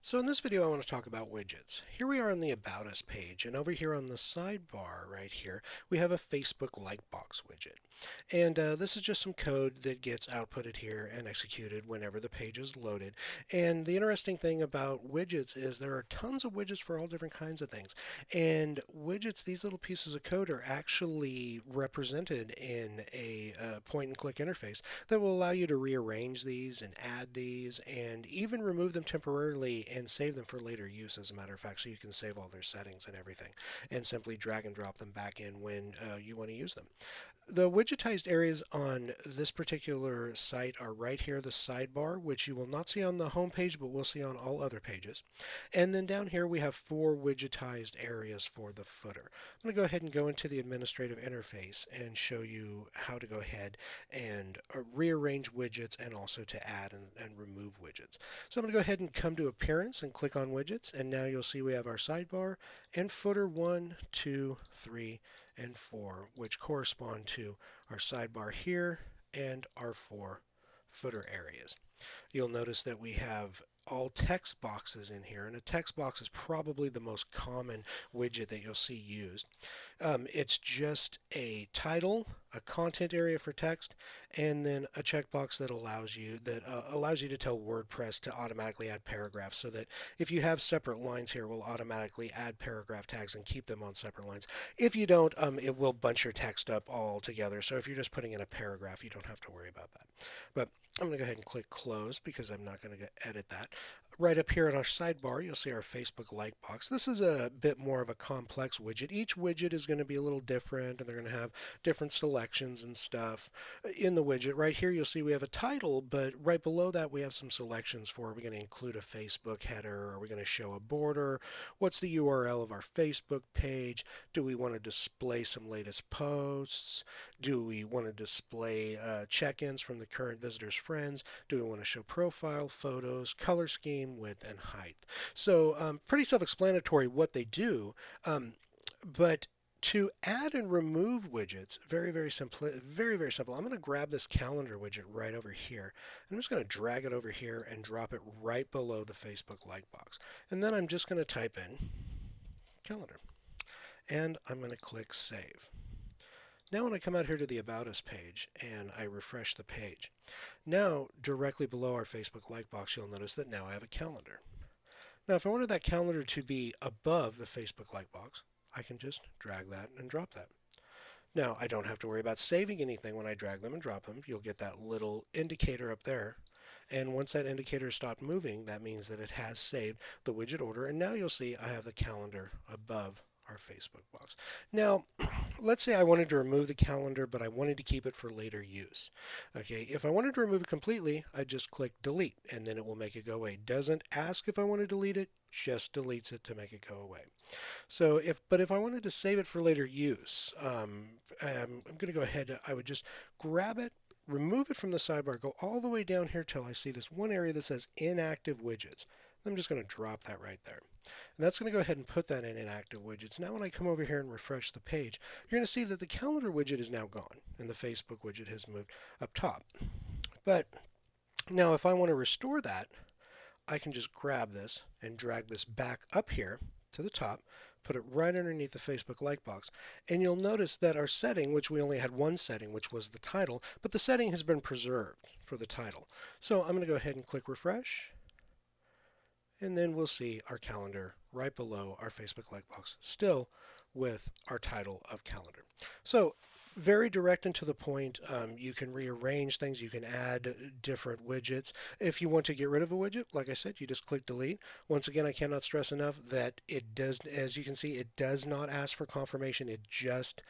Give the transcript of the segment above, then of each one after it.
So in this video I want to talk about widgets. Here we are on the About Us page, and over here on the sidebar right here we have a Facebook like box widget. And this is just some code that gets outputted here and executed whenever the page is loaded. And the interesting thing about widgets is there are tons of widgets for all different kinds of things. And widgets, these little pieces of code, are actually represented in a point and click interface that will allow you to rearrange these and add these and even remove them temporarily and save them for later use, as a matter of fact, so you can save all their settings and everything and simply drag and drop them back in when you want to use them. The widgetized areas on this particular site are right here, the sidebar, which you will not see on the home page, but we'll see on all other pages. And then down here we have 4 widgetized areas for the footer. I'm going to go ahead and go into the administrative interface and show you how to go ahead and rearrange widgets and also to add and remove widgets. So I'm going to go ahead and come to Appearance and click on Widgets, and now you'll see we have our sidebar and footer 1, 2, 3, and 4, which correspond to our sidebar here and our 4 footer areas. You'll notice that we have all text boxes in here, and a text box is probably the most common widget that you'll see used. It's just a title, a content area for text, and then a checkbox that allows you to tell WordPress to automatically add paragraphs, so that if you have separate lines here, we'll automatically add paragraph tags and keep them on separate lines. If you don't, it will bunch your text up all together. So if you're just putting in a paragraph, you don't have to worry about that. But I'm going to go ahead and click Close because I'm not going to edit that. Right up here on our sidebar, you'll see our Facebook like box. This is a bit more of a complex widget. Each widget is going to be a little different, and they're going to have different selections and stuff in the widget. Right here, you'll see we have a title, but right below that, we have some selections for, are we going to include a Facebook header? Are we going to show a border? What's the URL of our Facebook page? Do we want to display some latest posts? Do we want to display check-ins from the current visitors' friends? Do we want to show profile photos, color scheme, width, and height? So pretty self-explanatory what they do, but to add and remove widgets, very simple. I'm going to grab this calendar widget right over here. I'm just going to drag it over here and drop it right below the Facebook like box. And then I'm just going to type in calendar. And I'm going to click Save. Now when I come out here to the About Us page and I refresh the page, now directly below our Facebook like box, you'll notice that now I have a calendar. Now if I wanted that calendar to be above the Facebook like box, I can just drag that and drop that. Now I don't have to worry about saving anything when I drag them and drop them. You'll get that little indicator up there. And once that indicator stopped moving, that means that it has saved the widget order. And now you'll see I have the calendar above our Facebook box. Now, let's say I wanted to remove the calendar, but I wanted to keep it for later use. Okay, if I wanted to remove it completely, I just click Delete, and then it will make it go away. Doesn't ask if I want to delete it, just deletes it to make it go away. So if I wanted to save it for later use, I'm going to go ahead, I would just grab it, remove it from the sidebar, go all the way down here till I see this one area that says Inactive Widgets. I'm just going to drop that right there. And that's going to go ahead and put that in Inactive Widgets. Now when I come over here and refresh the page, you're going to see that the calendar widget is now gone and the Facebook widget has moved up top. But now if I want to restore that, I can just grab this and drag this back up here to the top, put it right underneath the Facebook like box, and you'll notice that our setting, which we only had one setting, which was the title, but the setting has been preserved for the title. So I'm going to go ahead and click Refresh. And then we'll see our calendar right below our Facebook like box, still with our title of calendar. So very direct and to the point. You can rearrange things. You can add different widgets. If you want to get rid of a widget, like I said, you just click Delete. Once again, I cannot stress enough that it does, as you can see, it does not ask for confirmation. It just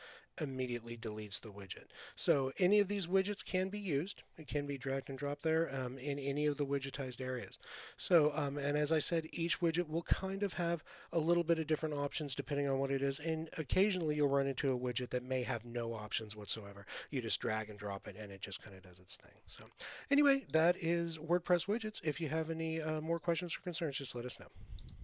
immediately deletes the widget. So any of these widgets can be used. It can be dragged and dropped there in any of the widgetized areas. So and as I said, each widget will kind of have a little bit of different options depending on what it is, and occasionally you'll run into a widget that may have no options whatsoever. You just drag and drop it and it just kind of does its thing. So anyway, that is WordPress widgets. If you have any more questions or concerns, just let us know.